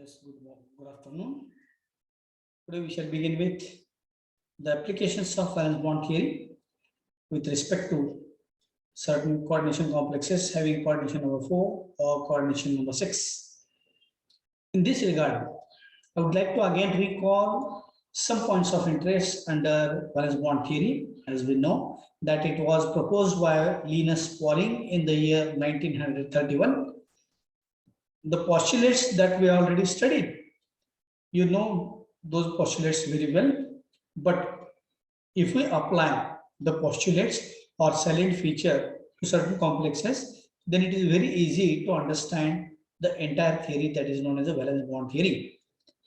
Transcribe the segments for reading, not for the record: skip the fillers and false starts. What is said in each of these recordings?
Yes, good afternoon. Today we shall begin with the applications of valence bond theory with respect to certain coordination complexes having coordination number 4 or coordination number 6. In this regard, I would like to again recall some points of interest under valence bond theory. As we know that it was proposed by Linus Pauling in the year 1931. The postulates that we already studied, you know those postulates very well, but if we apply the postulates or salient feature to certain complexes, then it is very easy to understand the entire theory that is known as the valence bond theory.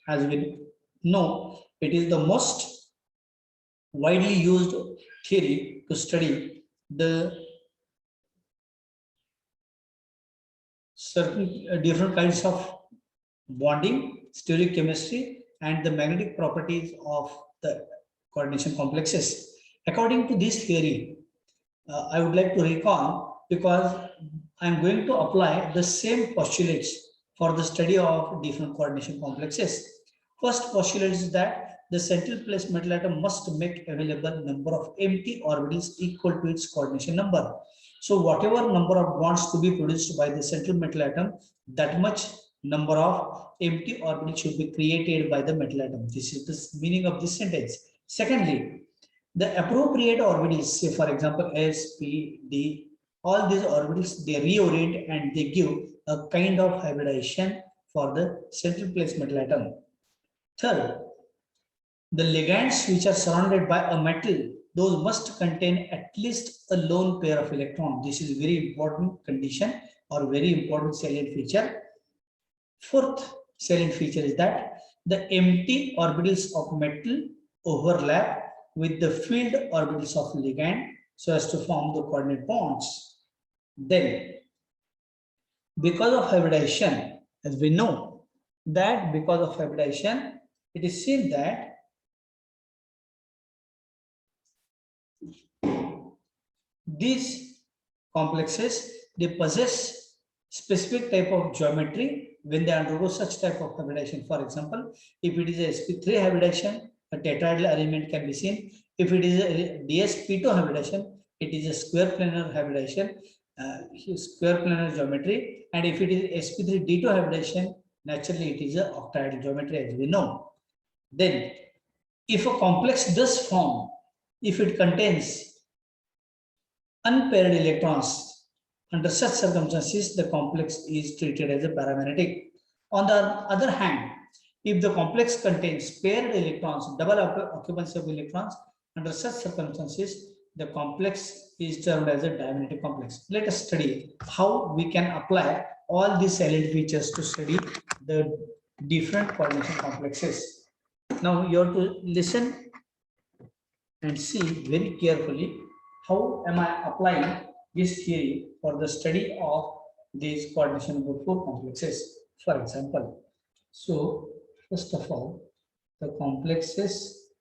As we know, it is the most widely used theory to study the certain different kinds of bonding, stereochemistry, and the magnetic properties of the coordination complexes. According to this theory, I would like to recall because I am going to apply the same postulates for the study of different coordination complexes. First postulate is that the central place metal atom must make available number of empty orbitals equal to its coordination number. So whatever number of bonds to be produced by the central metal atom, that much number of empty orbitals should be created by the metal atom. This is the meaning of this sentence. Secondly, the appropriate orbitals, say for example S, P, D, all these orbitals they reorient and they give a kind of hybridization for the central place metal atom. Third, the ligands which are surrounded by a metal, those must contain at least a lone pair of electrons. This is very important condition or very important salient feature. Fourth salient feature is that the empty orbitals of metal overlap with the field orbitals of ligand so as to form the coordinate bonds. Then, because of hybridization, as we know that because of hybridization, it is seen that these complexes, they possess specific type of geometry when they undergo such type of hybridization. For example, if it is a sp3 hybridization, a tetrahedral arrangement can be seen. If it is a dsp2 hybridization, it is a square planar hybridization, square planar geometry. And if it is sp3d2 hybridization, naturally it is a octahedral geometry, as we know. Then, if a complex does form, if it contains unpaired electrons, under such circumstances, the complex is treated as a paramagnetic. On the other hand, if the complex contains paired electrons, double occupancy of electrons, under such circumstances, the complex is termed as a diamagnetic complex. Let us study how we can apply all these salient features to study the different coordination complexes. Now you have to listen and see very carefully how am I applying this theory for the study of these coordination number 4 complexes. For example, so first of all, the complexes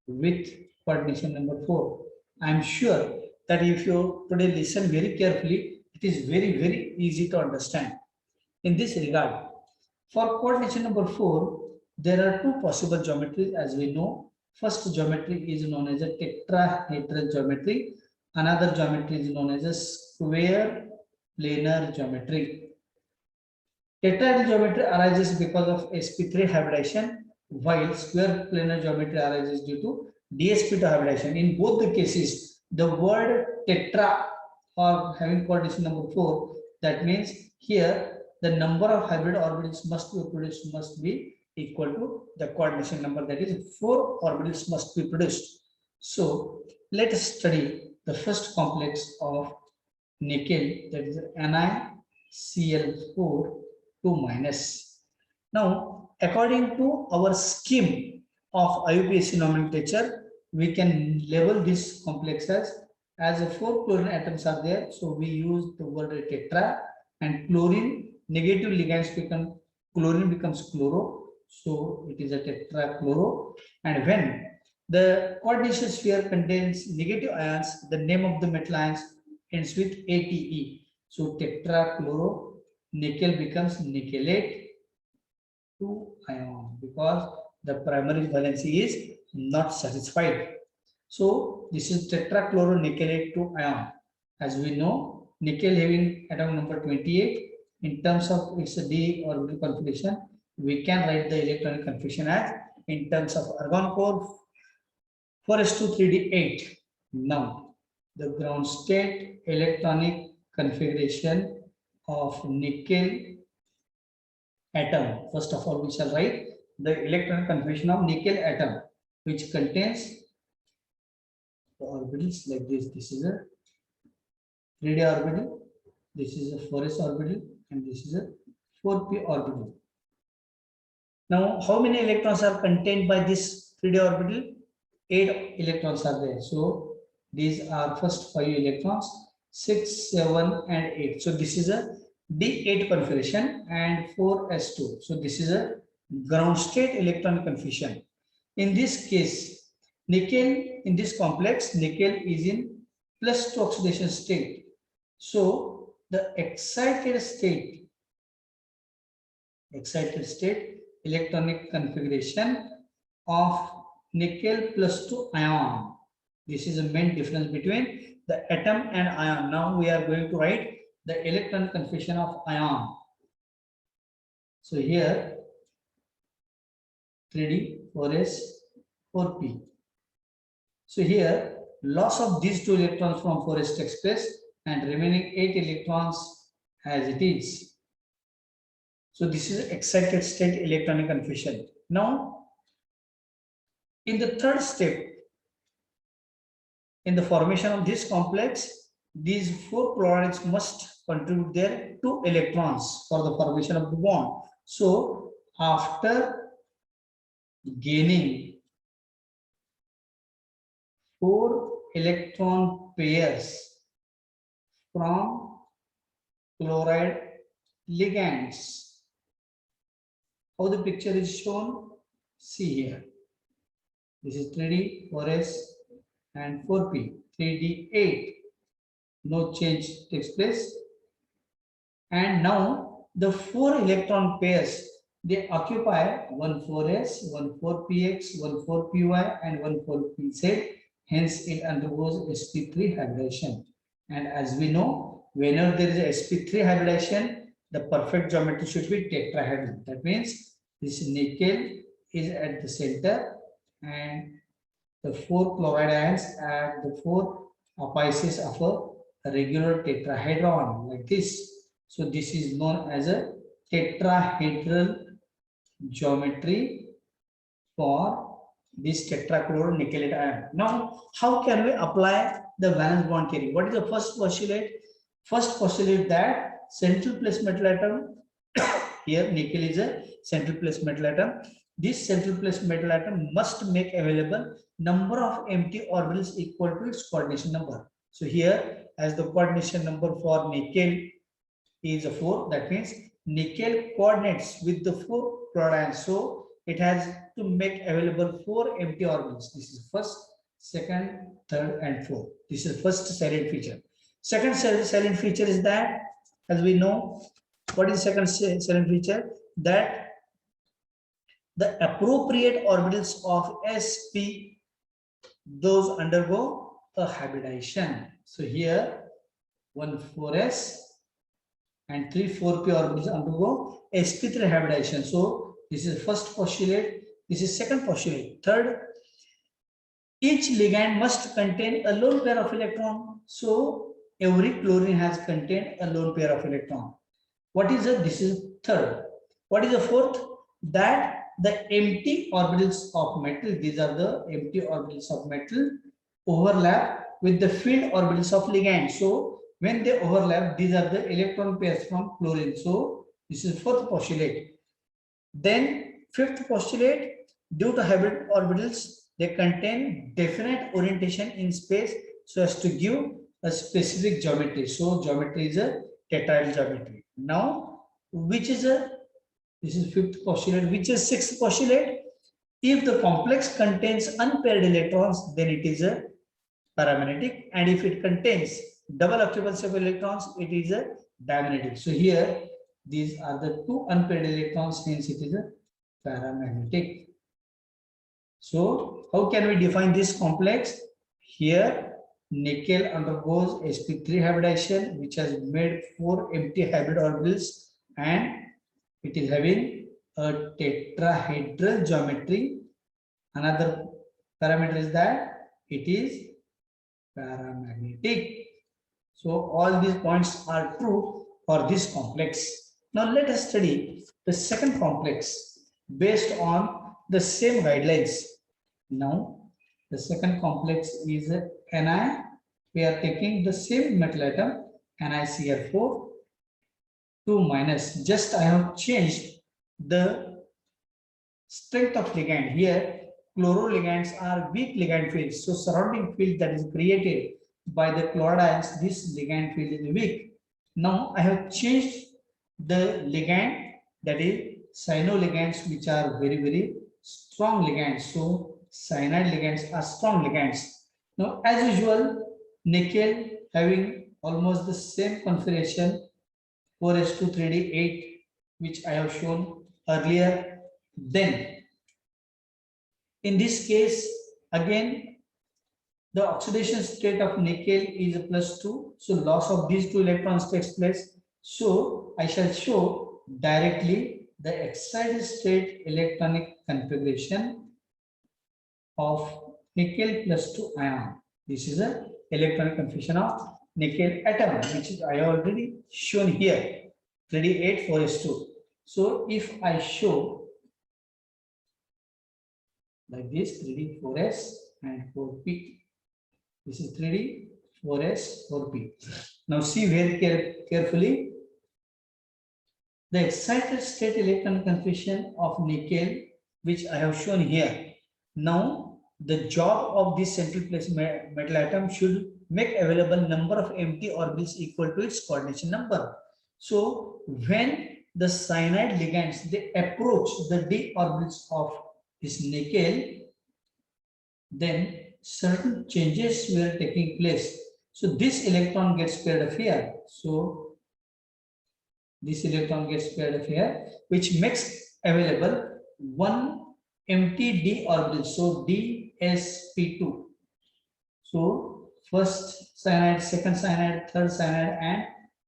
with coordination number 4. I am sure that if you today listen very carefully, it is very easy to understand. In this regard, for coordination number 4, there are two possible geometries as we know. First geometry is known as a tetrahedral geometry. Another geometry is known as a square planar geometry. Tetrahedral geometry arises because of sp3 hybridization, while square planar geometry arises due to dsp2 hybridization. In both the cases, the word tetra or having coordination number 4, that means here the number of hybrid orbitals must be produced must be equal to the coordination number, that is 4 orbitals must be produced. So let us study the first complex of nickel, that is NiCl4 2-. Now, according to our scheme of IUPAC nomenclature, we can label this complex as a 4 chlorine atoms are there. So we use the word tetra, and chlorine negative ligands become chlorine becomes chloro. So it is a tetrachloro. And when the coordination sphere contains negative ions, the name of the metal ions ends with ATE. So tetrachloro nickel becomes nickelate. 2 ion because the primary valency is not satisfied. So this is tetrachloronickelate 2 ion. As we know, nickel having atom number 28, in terms of its d orbital configuration, we can write the electronic configuration as in terms of argon core 4s2 3d8. Now, the ground state electronic configuration of nickel atom. First of all, we shall write the electronic configuration of nickel atom, which contains the orbitals like this. This is a 3d orbital, this is a 4s orbital, and this is a 4p orbital. Now, how many electrons are contained by this 3d orbital? 8 electrons are there. So these are first 5 electrons, 6, 7, and 8. So this is a D8 configuration and 4s2. So this is a ground state electron configuration. In this case, nickel in this complex, nickel is in +2 oxidation state. So the excited state electronic configuration of nickel +2 ion. This is the main difference between the atom and ion. Now we are going to write the electron configuration of ion. So here 3d, 4s, 4p. So here loss of these 2 electrons from 4s takes place and remaining 8 electrons as it is. So this is excited state electronic configuration. Now in the third step, in the formation of this complex, these 4 chlorides must contribute their 2 electrons for the formation of the bond. So after gaining 4 electron pairs from chloride ligands, how the picture is shown, see here. This is 3d, 4s, and 4p. 3d8. No change takes place. And now the 4 electron pairs, they occupy one 4s, one 4px, one 4py, and one 4pz. Hence, it undergoes sp3 hybridization. And as we know, whenever there is a sp3 hybridization, the perfect geometry should be tetrahedral. That means this nickel is at the center and the 4 chloride ions at the 4 apices of a regular tetrahedron like this. So this is known as a tetrahedral geometry for this tetrachloronickelate ion. Now, how can we apply the valence bond theory? What is the first postulate? First postulate that central place metal atom, here nickel is a central place metal atom. This central place metal atom must make available number of empty orbitals equal to its coordination number. So here, as the coordination number for nickel is a 4, that means nickel coordinates with the 4 chloride. So it has to make available 4 empty orbitals. This is first, second, third, and fourth. This is first salient feature. Second salient feature is that, as we know, what is second salient feature? That the appropriate orbitals of sp, those undergo a hybridization. So here 1 4s and 3 4p orbitals undergo sp3 hybridization. So this is first postulate, this is second postulate. Third, each ligand must contain a lone pair of electron. So every chlorine has contained a lone pair of electron. What is the, this is third. What is the fourth? That the empty orbitals of metal, these are the empty orbitals of metal, overlap with the filled orbitals of ligand. So when they overlap, these are the electron pairs from chlorine. So this is fourth postulate. Then fifth postulate, due to hybrid orbitals, they contain definite orientation in space so as to give a specific geometry. So geometry is a tetrahedral geometry. Now, which is a, this is fifth postulate, which is sixth postulate? If the complex contains unpaired electrons, then it is a paramagnetic, and if it contains double occupancy of electrons, it is a diamagnetic. So here these are the 2 unpaired electrons, hence it is a paramagnetic. So how can we define this complex? Here nickel undergoes sp3 hybridization, which has made 4 empty hybrid orbitals, and it is having a tetrahedral geometry. Another parameter is that it is paramagnetic. So all these points are true for this complex. Now let us study the second complex based on the same guidelines. Now the second complex is Ni. We are taking the same metal atom NiCl4 2 minus. Just I have changed the strength of ligand. Here chloroligands are weak ligand fields. So surrounding field that is created by the chlorides, this ligand field is weak. Now I have changed the ligand, that is cyanoligands, which are very strong ligands. So cyanide ligands are strong ligands. Now as usual, nickel having almost the same configuration 4s2 3d8, which I have shown earlier. Then in this case again the oxidation state of nickel is +2, so loss of these 2 electrons takes place. So I shall show directly the excited state electronic configuration of nickel +2 ion. This is a electronic configuration of nickel atom, which is I already shown here 3d8 4s2. So if I show like this 3d 4s and 4p, this is 3d 4s 4p. Now see very carefully the excited state electron configuration of nickel, which I have shown here. Now the job of this central place metal atom should make available number of empty orbitals equal to its coordination number. So when the cyanide ligands they approach the d orbitals of this nickel, then certain changes were taking place. So this electron gets paired up here. So this electron gets paired up here, which makes available one empty d orbital. So dsp2. So first cyanide, second cyanide, third cyanide, and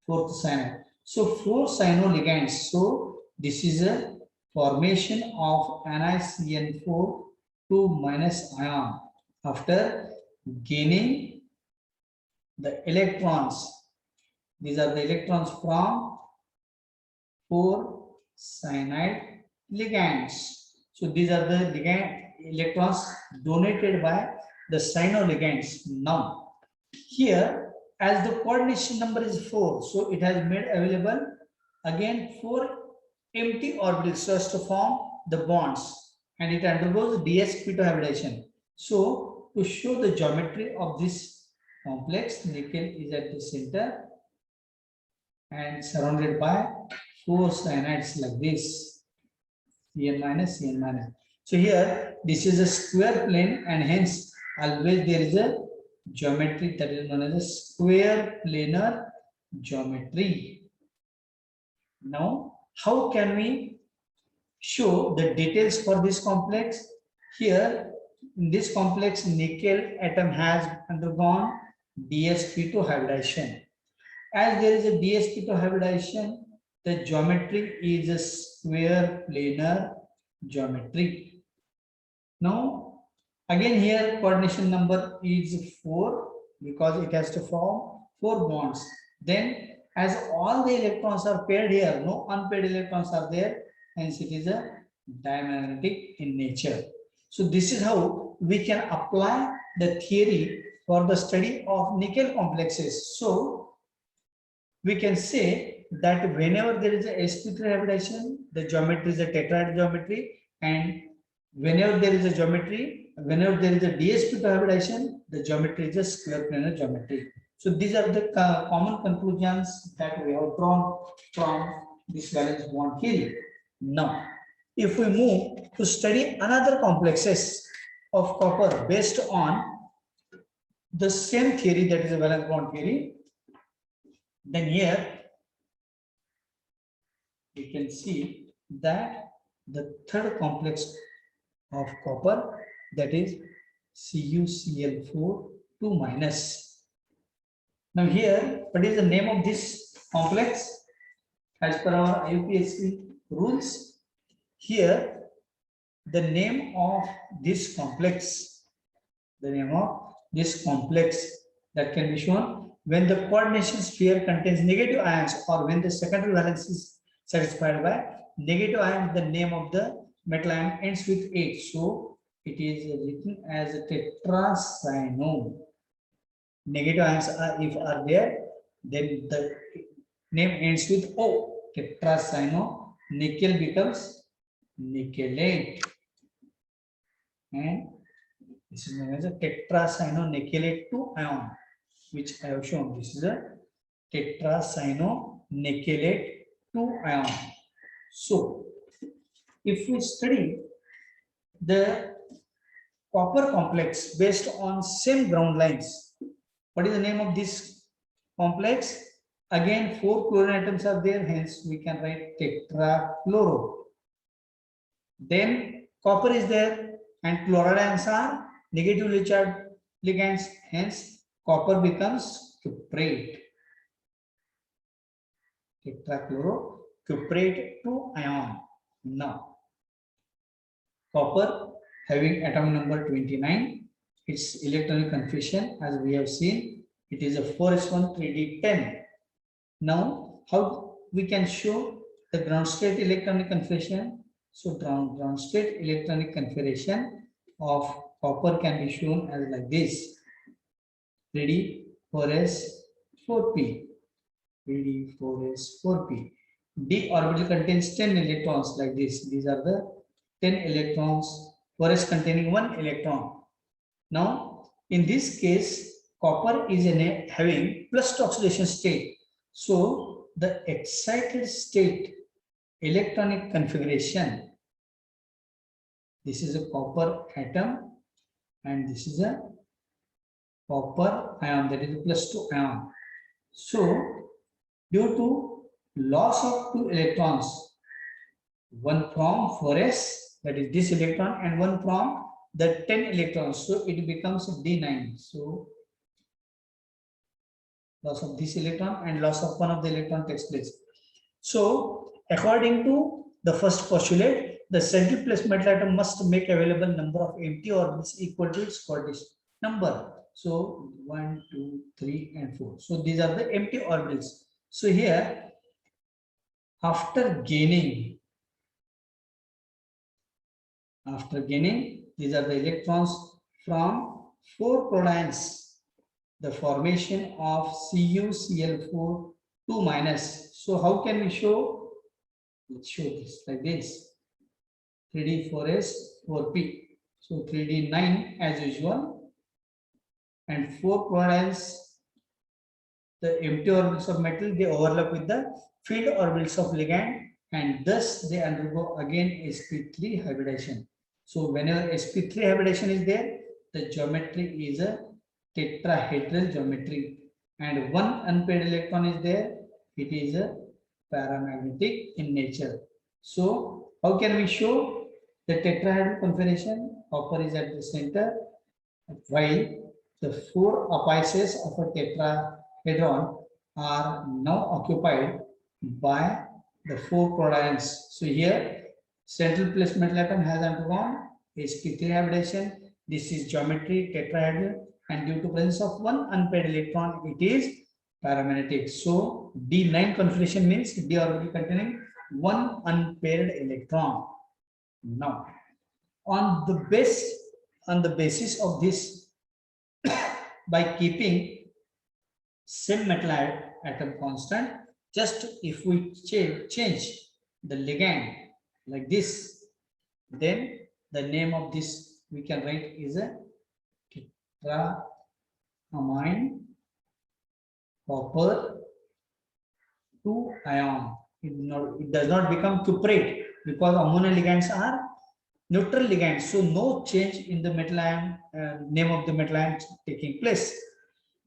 fourth cyanide. So 4 cyanoligands. So this is a formation of NiCN4 2 minus ion after gaining the electrons. These are the electrons from 4 cyanide ligands. So these are the ligand electrons donated by the cyanoligands. Now here, as the coordination number is 4, so it has made available again 4 empty orbitals so as to form the bonds, and it undergoes dsp2 hybridization. So to show the geometry of this complex, nickel is at the center and surrounded by 4 cyanides like this, Cn minus, Cn minus. So here this is a square plane, and hence always there is a geometry that is known as a square planar geometry. Now how can we show the details for this complex? Here in this complex, nickel atom has undergone dsp2 hybridization. As there is a dsp2 hybridization, the geometry is a square planar geometry. Now again here coordination number is 4 because it has to form 4 bonds. Then as all the electrons are paired here, no unpaired electrons are there, hence it is a diamagnetic in nature. So this is how we can apply the theory for the study of nickel complexes. So we can say that whenever there is a sp3 hybridization, the geometry is a tetrahedral geometry, and whenever there is a geometry, whenever there is a dsp2 hybridization, the geometry is a square planar geometry. So these are the common conclusions that we have drawn from this valence bond theory. Now, if we move to study another complexes of copper based on the same theory, that is a valence bond theory, then here we can see that the third complex of copper, that is CuCl4 2 minus. Now here, what is the name of this complex? As per our IUPAC rules, here the name of this complex, that can be shown when the coordination sphere contains negative ions or when the secondary valence is satisfied by negative ions, the name of the metal ion ends with 8. So it is written as a tetracyano. Negative ions if are there, then the name ends with O. Tetracyano. Nickel becomes nickelate, and this is known as a tetracyanonickelate 2 ion, which I have shown. This is a tetracyanonickelate 2 ion. So, if we study the copper complex based on same ground lines, what is the name of this complex? Again, 4 chlorine atoms are there, hence we can write tetrachloro. Then copper is there and chloride ions are negatively charged ligands, hence copper becomes cuprate. Tetrachloro cuprate 2 ion. Now, copper having atom number 29, its electronic configuration as we have seen, it is a 4s1 3d10. Now, how we can show the ground state electronic configuration? So, ground state electronic configuration of copper can be shown as like this: 3d 4s 4p, 3d 4s 4p. D orbital contains 10 electrons like this. These are the 10 electrons, 4s containing 1 electron. Now, in this case, copper is having plus oxidation state. So, the excited state electronic configuration, this is a copper atom and this is a copper ion, that is a +2 ion. So, due to loss of 2 electrons, one from 4s, that is this electron, and one from the 10 electrons, so it becomes D9. So, loss of this electron and loss of one of the electron takes place. So, according to the first postulate, the central place metal atom must make available number of empty orbitals equal to its coordination number. So, 1, 2, 3, and 4. So, these are the empty orbitals. So, here, after gaining, these are the electrons from 4 chlorines, the formation of CuCl4 2 minus. So how can we show? Let's show this like this: 3d 4s 4p. So 3d 9 as usual, and 4 chlorines, the empty orbitals of metal, they overlap with the field orbitals of ligand, and thus they undergo again sp3 hybridization. So whenever sp3 hybridization is there, the geometry is a tetrahedral geometry, and one unpaired electron is there, it is a paramagnetic in nature. So how can we show the tetrahedral configuration? Copper is at the center, while the 4 apices of a tetrahedron are now occupied by the 4 chlorines. So here, central place metal atom has undergone sp3 hybridization. This is geometry tetrahedral, and due to presence of one unpaired electron, it is paramagnetic. So D9 configuration means D orbital containing one unpaired electron. Now, on the basis of this, by keeping same metal atom constant, just if we change the ligand like this, then the name of this we can write is a tetraamine copper 2 ion. It does not become cuprate because ammonia ligands are neutral ligands. So no change in the metal ion, name of the metal ion taking place.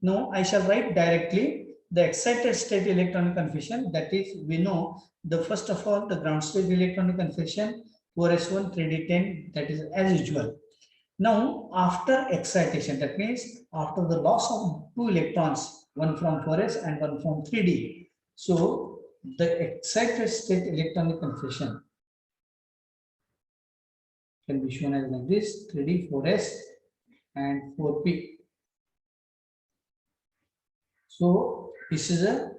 Now I shall write directly the excited state electronic configuration. That is, we know the first of all the ground state electronic configuration 4s1, 3d10, that is as usual. Now, after excitation, that means after the loss of two electrons, one from 4s and one from 3d. So, the excited state electronic configuration can be shown as like this: 3d, 4s, and 4p. So, this is a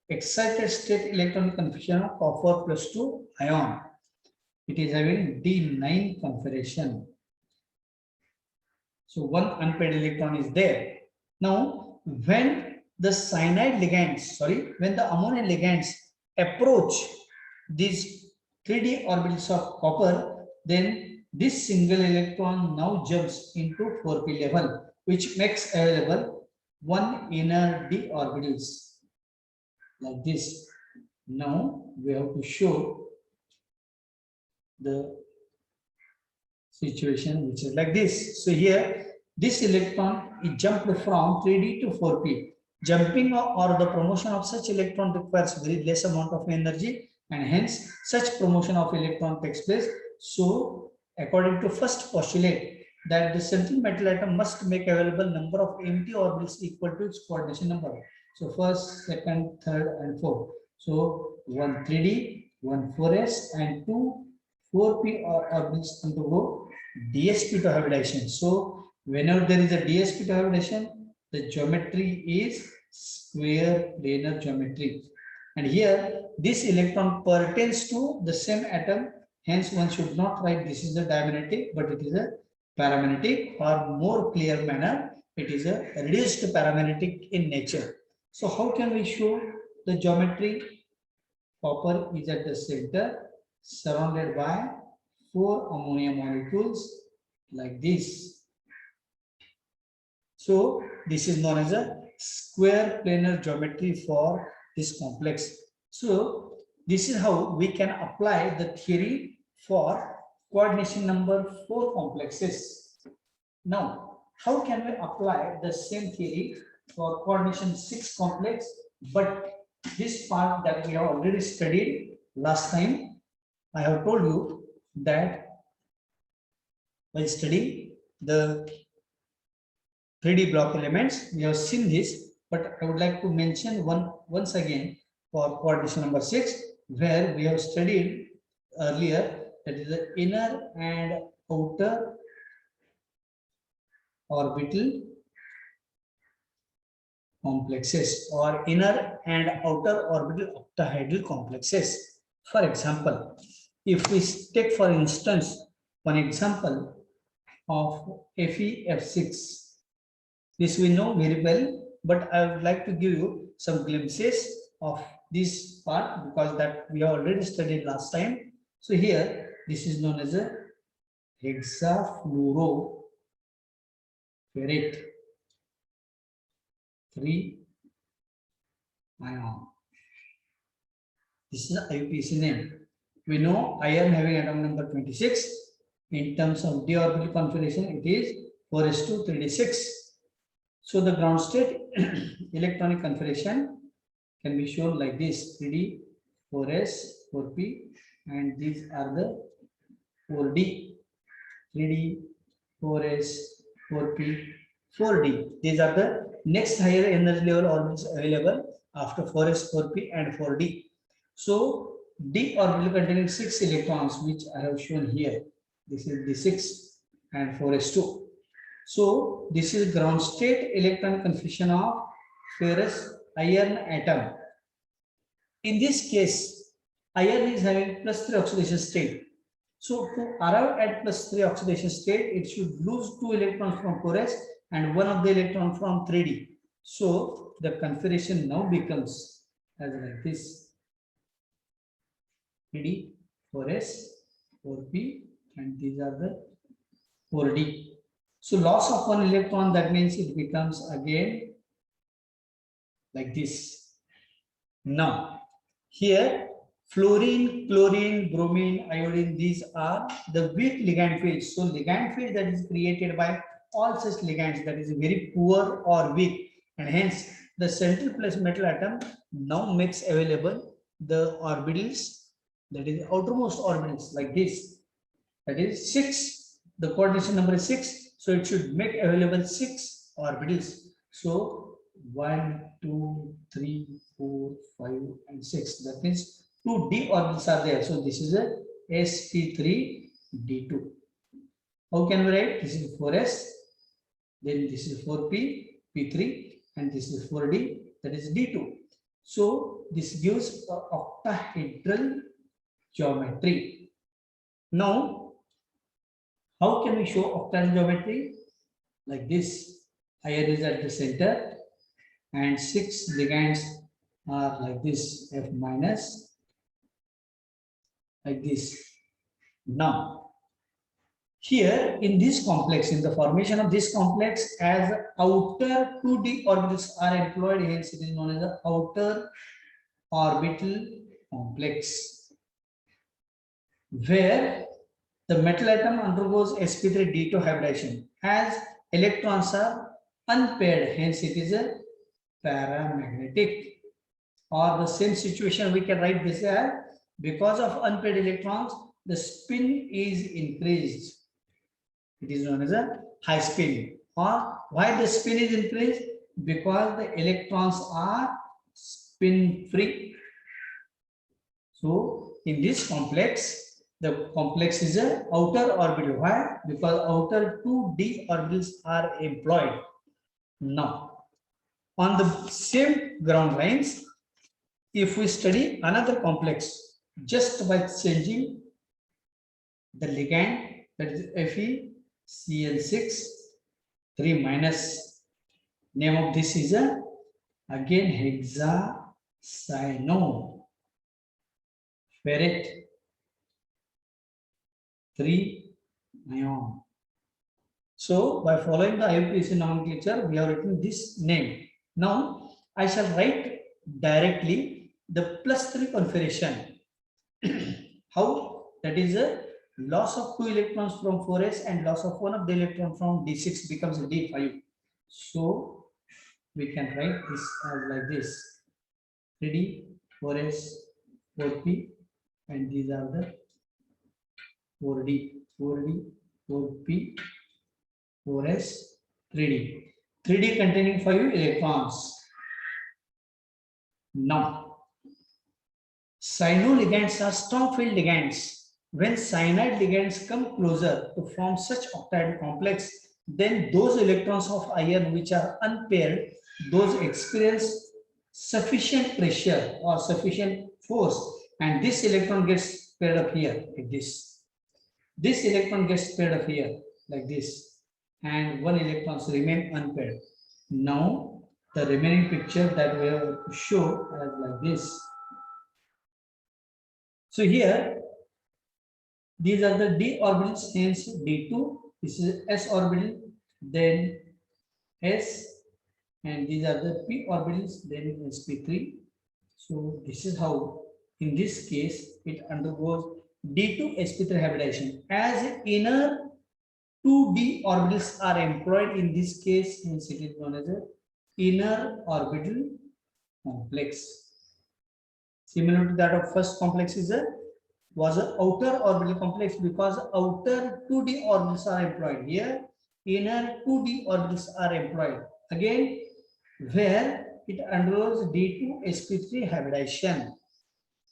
excited state electronic configuration of copper plus 2 ion. It is having D9 configuration. So one unpaired electron is there. Now, when the cyanide ligands, when the ammonia ligands approach these 3d orbitals of copper, then this single electron now jumps into 4p level, which makes available one inner d orbitals like this. Now we have to show the situation which is like this. So here this electron is jumped from 3d to 4p. Jumping or the promotion of such electron requires very less amount of energy, and hence such promotion of electron takes place. So according to first postulate, that the central metal atom must make available number of empty orbitals equal to its coordination number. So first, second, third, and fourth. So one 3d, one 4s, and two 4p orbitals undergo DSP to hybridization. So whenever there is a DSP to hybridization, the geometry is square planar geometry. And here this electron pertains to the same atom. Hence one should not write this is a dimagnetic, but it is a paramagnetic, or more clear manner, it is a reduced paramagnetic in nature. So how can we show the geometry? Copper is at the center, surrounded by 4 ammonia molecules like this. So this is known as a square planar geometry for this complex. So this is how we can apply the theory for coordination number 4 complexes. Now, how can we apply the same theory for coordination 6 complex? But this part that we have already studied last time, I have told you that while studying the 3D block elements, we have seen this, but I would like to mention once again for coordination number 6, where we have studied earlier, that is the inner and outer orbital complexes, or inner and outer orbital octahedral complexes. For example, if we take for instance one example of FeF6, this we know very well, but I would like to give you some glimpses of this part because that we have already studied last time. So here this is known as a hexafluoroferrate 3 ion. This is the IUPAC name. We know iron having atom number 26. In terms of d orbital configuration, it is 4s2 3d6. So the ground state electronic configuration can be shown like this: 3d, 4s, 4p, and these are the 4d, 3d, 4s, 4p, 4d. These are the next higher energy level orbitals available after 4s, 4p, and 4d. So d orbital containing 6 electrons, which I have shown here. This is d6 and 4s2. So this is ground state electron configuration of ferrous iron atom. In this case, iron is having +3 oxidation state. So to arrive at +3 oxidation state, it should lose 2 electrons from 4s and 1 of the electron from 3d. So the configuration now becomes as like this: 3d, 4s, 4p, and these are the 4d. So loss of 1 electron, that means it becomes again like this. Now here fluorine, chlorine, bromine, iodine, these are the weak ligand fields. So ligand field that is created by all such ligands, that is very poor or weak, and hence the central plus metal atom now makes available the orbitals, that is outermost orbitals like this. that is 6. The coordination number is 6, so it should make available 6 orbitals. So 1, 2, 3, 4, 5, and 6. That means 2 d orbitals are there. So this is a sp3d2. How can we write? This is 4s, then this is 4p, p3, and this is 4d, that is d2. So this gives an octahedral geometry. Now, how can we show octahedral geometry? Like this. Iron is at the center, and 6 ligands are like this, F minus, like this. Now, here in this complex, in the formation of this complex, as outer 2d orbitals are employed, hence it is known as the outer orbital complex, where the metal atom undergoes sp3d2 hybridization as electrons are unpaired, hence it is a paramagnetic. Or the same situation we can write this as, because of unpaired electrons, the spin is increased. It is known as a high spin. Or why the spin is increased? Because the electrons are spin free. So in this complex, the complex is a outer orbital. Why? Because outer 2d orbitals are employed. Now, on the same ground lines, if we study another complex just by changing the ligand, that is FeCl6 3 minus, name of this is a again hexacyanoferrate 3 ion. So by following the IUPAC nomenclature, we have written this name. Now I shall write directly the +3 configuration. How? That is a loss of 2 electrons from 4s and loss of 1 of the electron from d6 becomes d5. So we can write this as like this: 3d, 4s, 4p, and these are the 4d, 4d, 4p, 4s, 3d. 3d containing 5 electrons. Now, cyano-ligands are strong field ligands. When cyanide ligands come closer to form such octahedral complex, then those electrons of iron which are unpaired, those experience sufficient pressure or sufficient force, and this electron gets paired up here like this. This electron gets paired up here like this, and 1 electrons remain unpaired. Now, the remaining picture that we have to show as like this. So here, these are the d orbitals, hence d2. This is s orbital, then s, and these are the p orbitals, then sp3. So this is how, in this case, it undergoes d2 sp3 hybridization. As inner 2d orbitals are employed in this case, hence it is known as a inner orbital complex. Similar to that of first complex was an outer orbital complex, because outer 2d orbitals are employed. Here, inner 2d orbitals are employed. Again, where it undergoes d2 sp3 hybridization.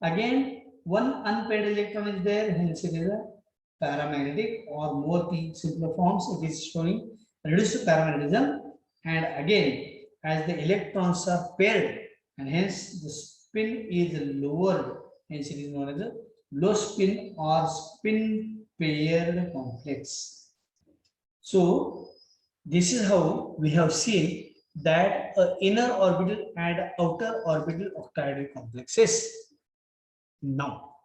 Again, 1 unpaired electron is there, hence it is a paramagnetic, or more simpler forms, it is showing reduced paramagnetism. And again, as the electrons are paired, and hence the spin is lowered, hence it is known as a low spin or spin paired complex. So this is how we have seen that inner orbital and outer orbital octahedral complexes. Now,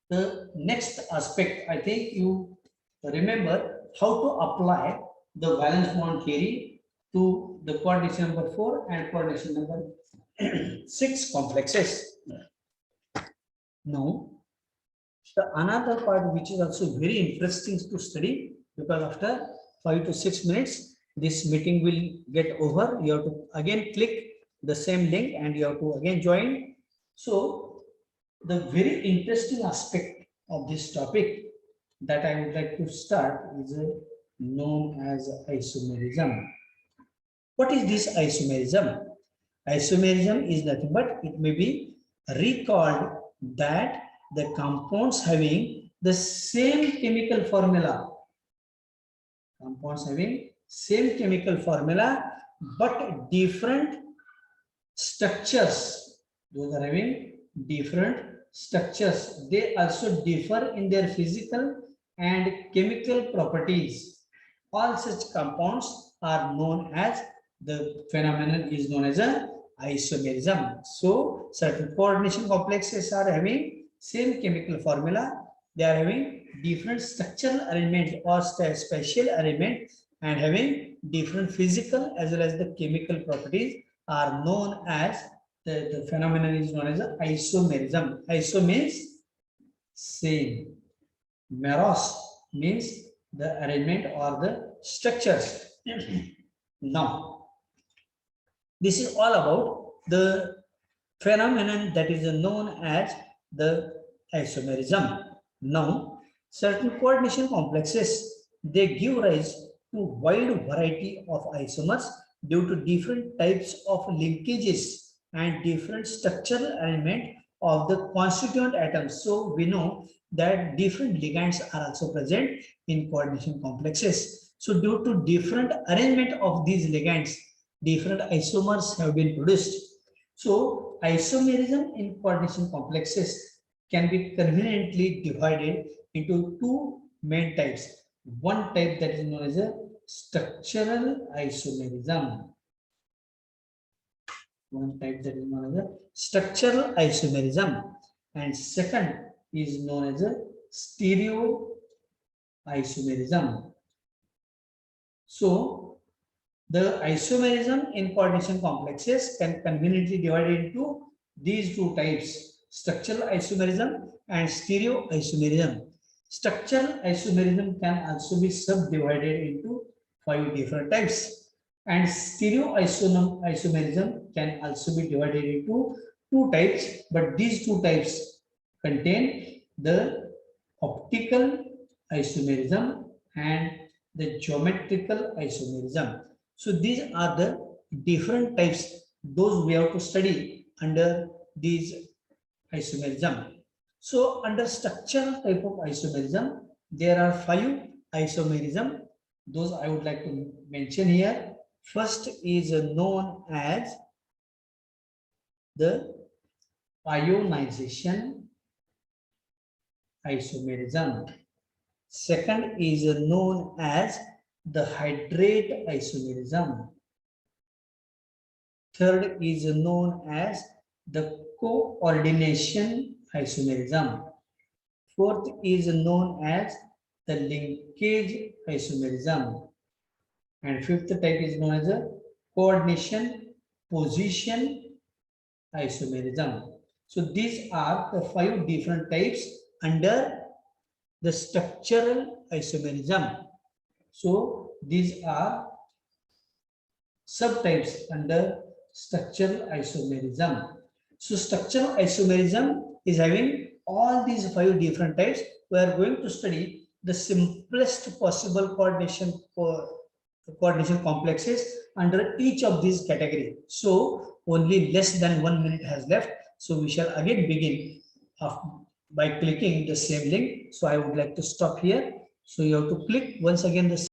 the next aspect, I think you remember how to apply the valence bond theory to the coordination number 4 and coordination number 6 complexes. Now, the another part which is also very interesting to study, because after 5 to 6 minutes, this meeting will get over. You have to again click the same link and you have to again join. So, the very interesting aspect of this topic that I would like to start is known as isomerism. What is this isomerism? Isomerism is nothing but it may be recalled that the compounds having the same chemical formula, but different structures. Those are having different structures. They also differ in their physical and chemical properties. All such compounds are known as, the phenomenon is known as a isomerism. So certain coordination complexes are having same chemical formula. They are having different structural arrangement or spatial arrangement and having different physical as well as the chemical properties are known as, the phenomenon is known as isomerism. Iso means same. Meros means the arrangement or the structures. Now, this is all about the phenomenon that is known as the isomerism. Now, certain coordination complexes, they give rise to wide variety of isomers due to different types of linkages and different structural arrangement of the constituent atoms. So we know that different ligands are also present in coordination complexes. So due to different arrangement of these ligands, different isomers have been produced. So isomerism in coordination complexes can be conveniently divided into two main types. One type that is known as a structural isomerism. One type that is known as a structural isomerism, and second is known as a stereo isomerism. So the isomerism in coordination complexes can conveniently divided into these two types: structural isomerism and stereo isomerism. Structural isomerism can also be subdivided into 5 different types, and stereo isomerism can also be divided into 2 types, but these 2 types contain the optical isomerism and the geometrical isomerism. So these are the different types, those we have to study under these isomerism. So under structural type of isomerism, there are 5 isomerism. Those I would like to mention here. First is known as the ionization isomerism. Second is known as the hydrate isomerism. Third is known as the coordination isomerism. Fourth is known as the linkage isomerism. And fifth type is known as a coordination position isomerism. So these are the 5 different types under the structural isomerism. So these are subtypes under structural isomerism. So structural isomerism is having all these 5 different types. We are going to study the simplest possible coordination complexes under each of these categories. So only less than 1 minute has left. So we shall again begin by clicking the same link. So I would like to stop here. So you have to click once again the